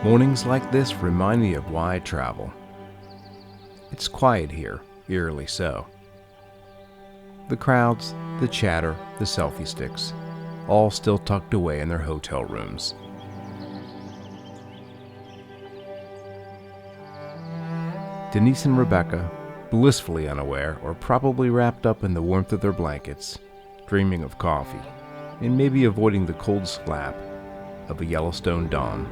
Mornings like this remind me of why I travel. It's quiet here, eerily so. The crowds, the chatter, the selfie sticks, all still tucked away in their hotel rooms. Denise and Rebecca, blissfully unaware, or probably wrapped up in the warmth of their blankets, dreaming of coffee, and maybe avoiding the cold slap of a Yellowstone dawn.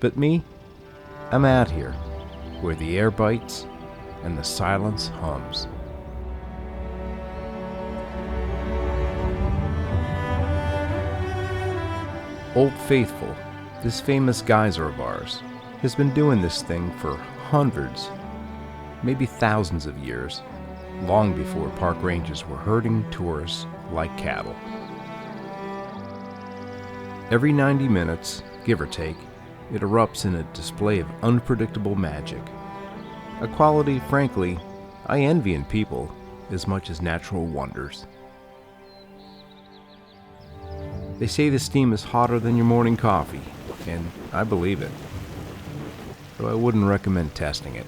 But me, I'm out here, where the air bites and the silence hums. Old Faithful, this famous geyser of ours, has been doing this thing for hundreds, maybe thousands of years, long before park rangers were herding tourists like cattle. Every 90 minutes, give or take, it erupts in a display of unpredictable magic, a quality, frankly, I envy in people as much as natural wonders. They say the steam is hotter than your morning coffee, and I believe it, though I wouldn't recommend testing it.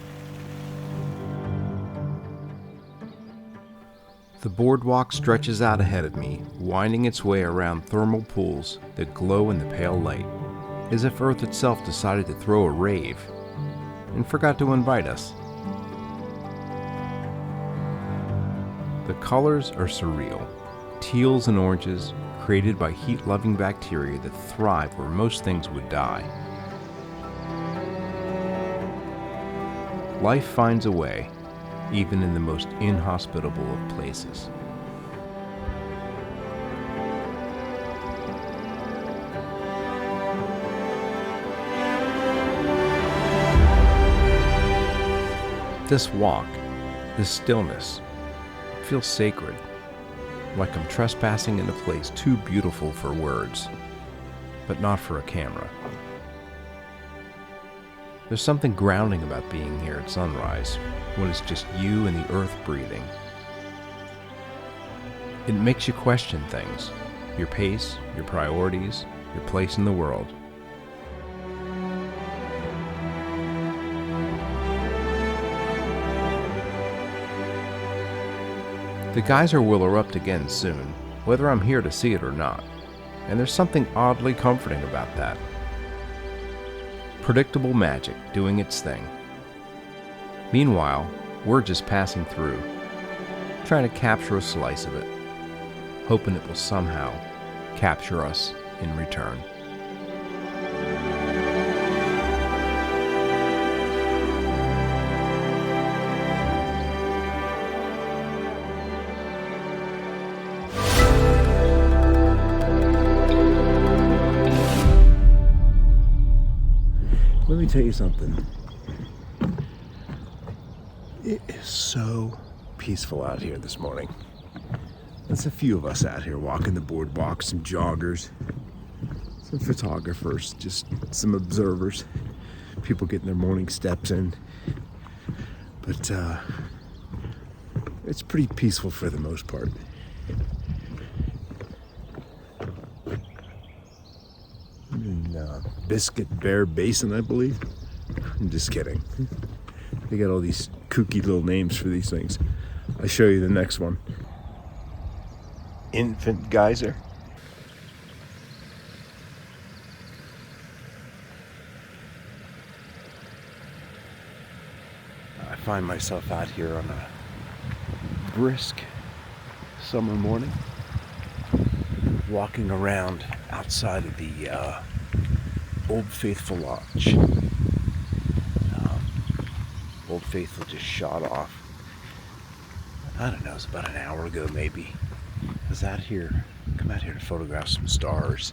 The boardwalk stretches out ahead of me, winding its way around thermal pools that glow in the pale light, as if Earth itself decided to throw a rave and forgot to invite us. The colors are surreal, teals and oranges, created by heat-loving bacteria that thrive where most things would die. Life finds a way, even in the most inhospitable of places. This walk, this stillness, feels sacred, like I'm trespassing in a place too beautiful for words, but not for a camera. There's something grounding about being here at sunrise, when it's just you and the earth breathing. It makes you question things, your pace, your priorities, your place in the world. The geyser will erupt again soon, whether I'm here to see it or not, and there's something oddly comforting about that. Predictable magic doing its thing. Meanwhile, we're just passing through, trying to capture a slice of it, hoping it will somehow capture us in return. Let me tell you something. It is so peaceful out here this morning. There's a few of us out here walking the boardwalk, some joggers, some photographers, just some observers, people getting their morning steps in. But it's pretty peaceful for the most part. In Biscuit Bear Basin, I believe. I'm just kidding. They got all these kooky little names for these things. I'll show you the next one. Infant Geyser. I find myself out here on a brisk summer morning, walking around outside of the Old Faithful Lodge. Old Faithful just shot off. I don't know, it was about an hour ago maybe. I was out here, come out here to photograph some stars,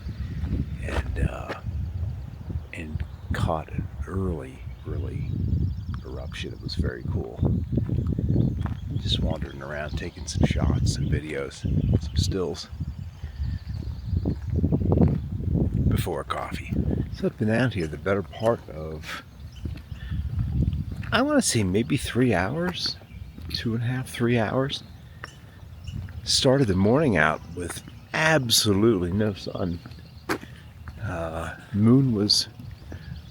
and caught an early eruption. It was very cool. Just wandering around, taking some shots and videos, some stills before coffee. So I've been out here the better part of, I want to say maybe 3 hours, 2.5, 3 hours. Started the morning out with absolutely no sun. Moon was,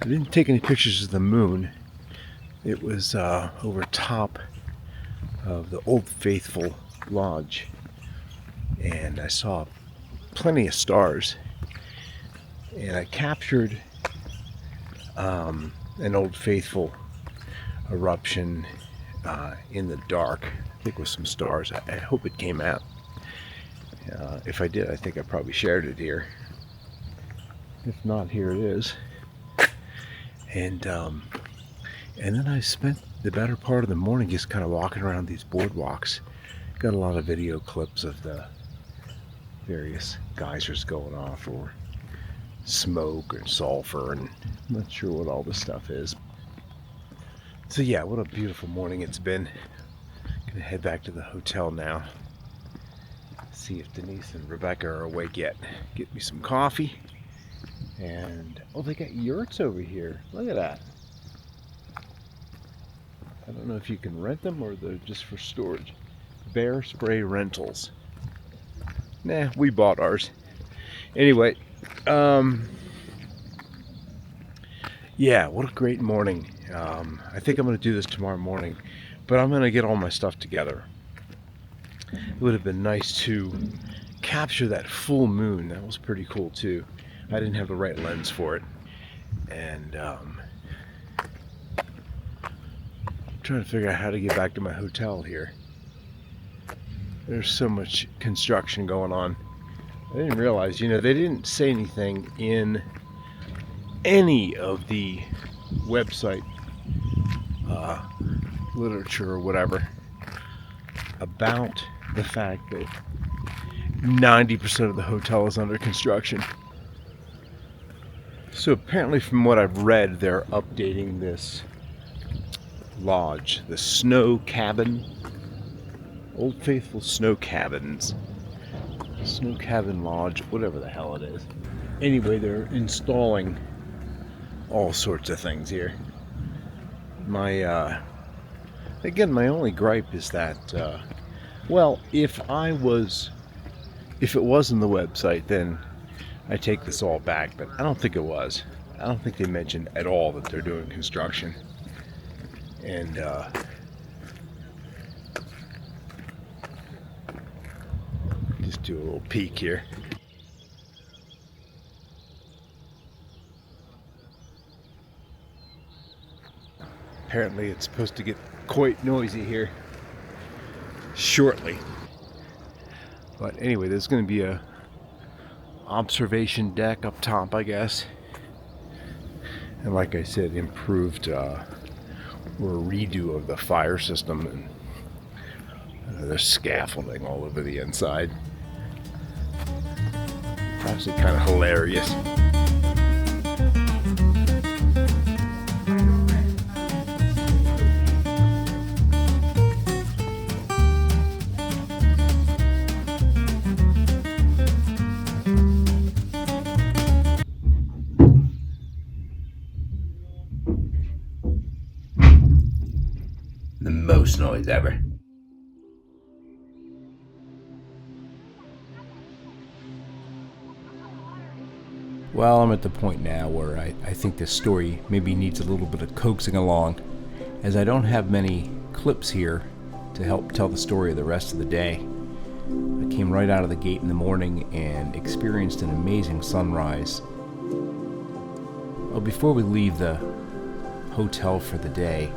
I didn't take any pictures of the moon. It was over top of the Old Faithful Lodge, and I saw plenty of stars, and I captured an Old Faithful eruption in the dark, I think with some stars. I hope it came out. If I did, I think I probably shared it here. If not, here it is. And then I spent the better part of the morning just kind of walking around these boardwalks. Got a lot of video clips of the various geysers going off, or smoke or sulfur, and I'm not sure what all this stuff is. So yeah, what a beautiful morning it's been. Gonna head back to the hotel now. See if Denise and Rebecca are awake yet. Get me some coffee. And oh, they got yurts over here. Look at that. I don't know if you can rent them or they're just for storage. Bear Spray Rentals. Nah, we bought ours. Anyway, yeah, what a great morning. I think I'm going to do this tomorrow morning, but I'm going to get all my stuff together. It would have been nice to capture that full moon. That was pretty cool too. I didn't have the right lens for it. And I'm trying to figure out how to get back to my hotel here. There's so much construction going on. I didn't realize, they didn't say anything in any of the website literature or whatever about the fact that 90% of the hotel is under construction. So apparently, from what I've read, they're updating this lodge, the Snow Cabin, Old Faithful Snow Cabins, Snow Cabin Lodge, whatever the hell it is. Anyway, they're installing all sorts of things here. My only gripe is that, well, if it was in the website, then I take this all back, but I don't think it was. I don't think they mentioned at all that they're doing construction. And just do a little peek here. Apparently it's supposed to get quite noisy here shortly. But anyway, there's going to be a observation deck up top, I guess. And like I said, improved or a redo of the fire system, and there's scaffolding all over the inside. Actually kind of hilarious. The most noise ever. Well, I'm at the point now where I think this story maybe needs a little bit of coaxing along, as I don't have many clips here to help tell the story of the rest of the day. I came right out of the gate in the morning and experienced an amazing sunrise. Well, before we leave the hotel for the day,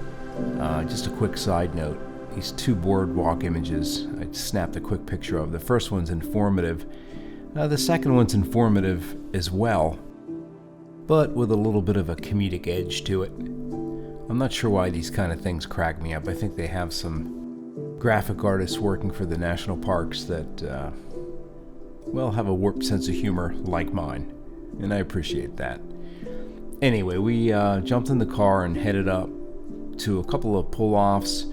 just a quick side note. These two boardwalk images I snapped a quick picture of. The first one's informative. The second one's informative as well, but with a little bit of a comedic edge to it. I'm not sure why these kind of things crack me up. I think they have some graphic artists working for the national parks that, have a warped sense of humor like mine, and I appreciate that. Anyway, we jumped in the car and headed up to a couple of pull-offs,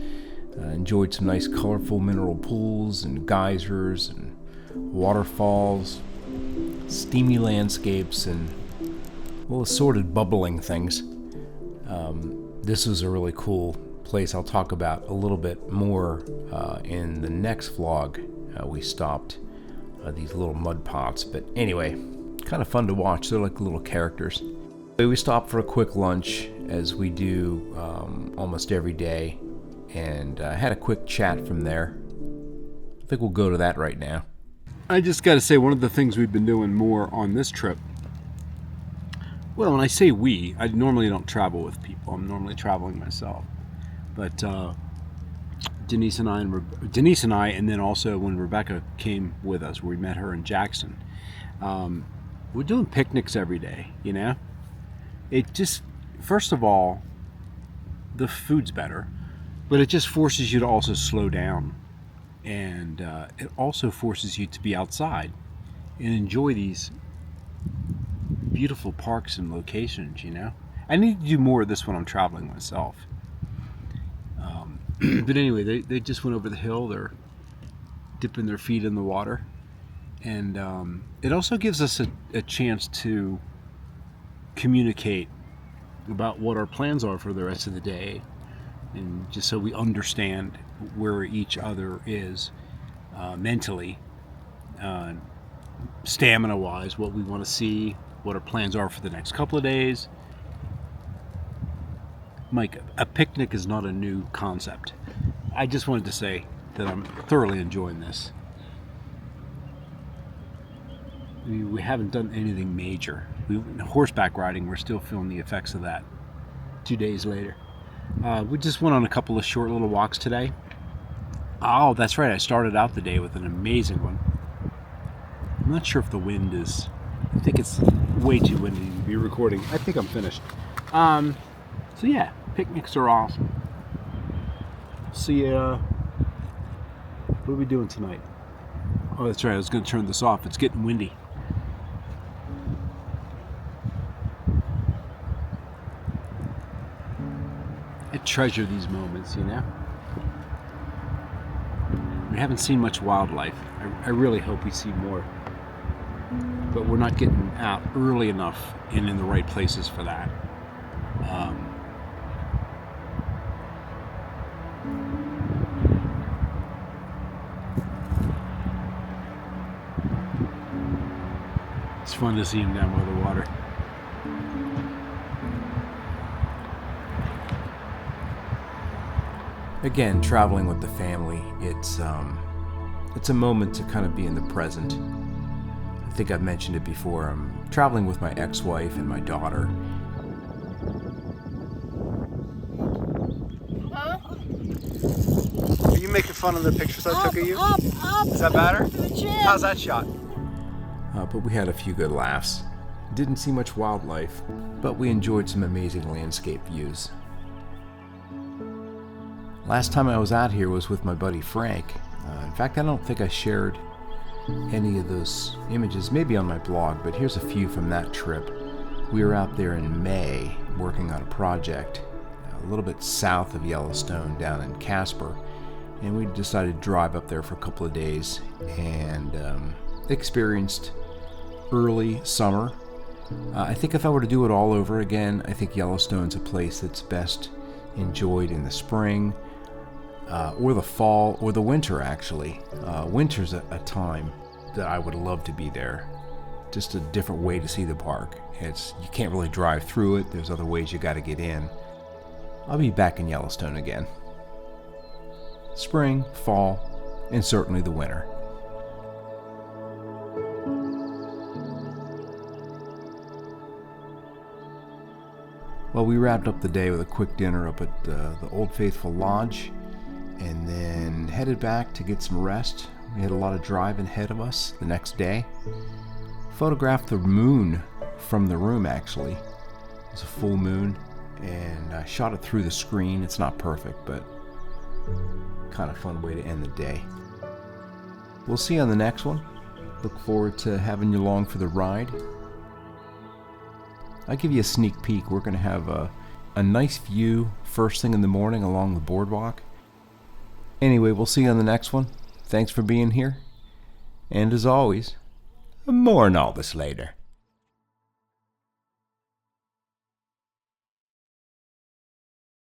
enjoyed some nice colorful mineral pools and geysers and waterfalls, steamy landscapes, and assorted bubbling things. This was a really cool place I'll talk about a little bit more in the next vlog. We stopped these little mud pots. But anyway, kind of fun to watch. They're like little characters. We stopped for a quick lunch, as we do almost every day, and had a quick chat from there. I think we'll go to that right now. I just got to say, one of the things we've been doing more on this trip, well, when I say we, I normally don't travel with people. I'm normally traveling myself. But Denise and I, and then also when Rebecca came with us, we met her in Jackson. We're doing picnics every day, you know? It just, first of all, the food's better, but it just forces you to also slow down. And it also forces you to be outside and enjoy these beautiful parks and locations, you know? I need to do more of this when I'm traveling myself. But anyway, they just went over the hill. They're dipping their feet in the water. And it also gives us a chance to communicate about what our plans are for the rest of the day, and just so we understand where each other is mentally, stamina wise, what we want to see, what our plans are for the next couple of days. Mike, a picnic is not a new concept. I just wanted to say that I'm thoroughly enjoying this. We haven't done anything major. Horseback riding, we're still feeling the effects of that 2 days later. We just went on a couple of short little walks today. Oh, that's right. I started out the day with an amazing one. I'm not sure if the wind is... I think it's way too windy to be recording. I think I'm finished. So yeah, picnics are awesome. See, what are we doing tonight? Oh, that's right. I was going to turn this off. It's getting windy. I treasure these moments, you know? We haven't seen much wildlife. I really hope we see more. But we're not getting out early enough and in the right places for that. It's fun to see him down by the water. Again, traveling with the family, it's a moment to kind of be in the present. I think I've mentioned it before. I'm traveling with my ex-wife and my daughter. Are you making fun of the pictures I took of you? Up, Is that better? to the chin. How's that shot? But we had a few good laughs. Didn't see much wildlife, but we enjoyed some amazing landscape views. Last time I was out here was with my buddy Frank. In fact, I don't think I shared any of those images, maybe on my blog, but here's a few from that trip. We were out there in May working on a project a little bit south of Yellowstone down in Casper, and we decided to drive up there for a couple of days and experienced early summer. I think if I were to do it all over again, I think Yellowstone's a place that's best enjoyed in the spring, or the fall, or the winter actually. Winter's a time that I would love to be there. Just a different way to see the park. You can't really drive through it. There's other ways you got to get in. I'll be back in Yellowstone again. Spring, fall, and certainly the winter. Well, we wrapped up the day with a quick dinner up at the Old Faithful Lodge, and then headed back to get some rest. We had a lot of driving ahead of us the next day. Photographed the moon from the room, actually. It was a full moon, and I shot it through the screen. It's not perfect, but kind of fun way to end the day. We'll see you on the next one. Look forward to having you along for the ride. I'll give you a sneak peek. We're going to have a nice view first thing in the morning along the boardwalk. Anyway, we'll see you on the next one. Thanks for being here. And as always, more on all this later.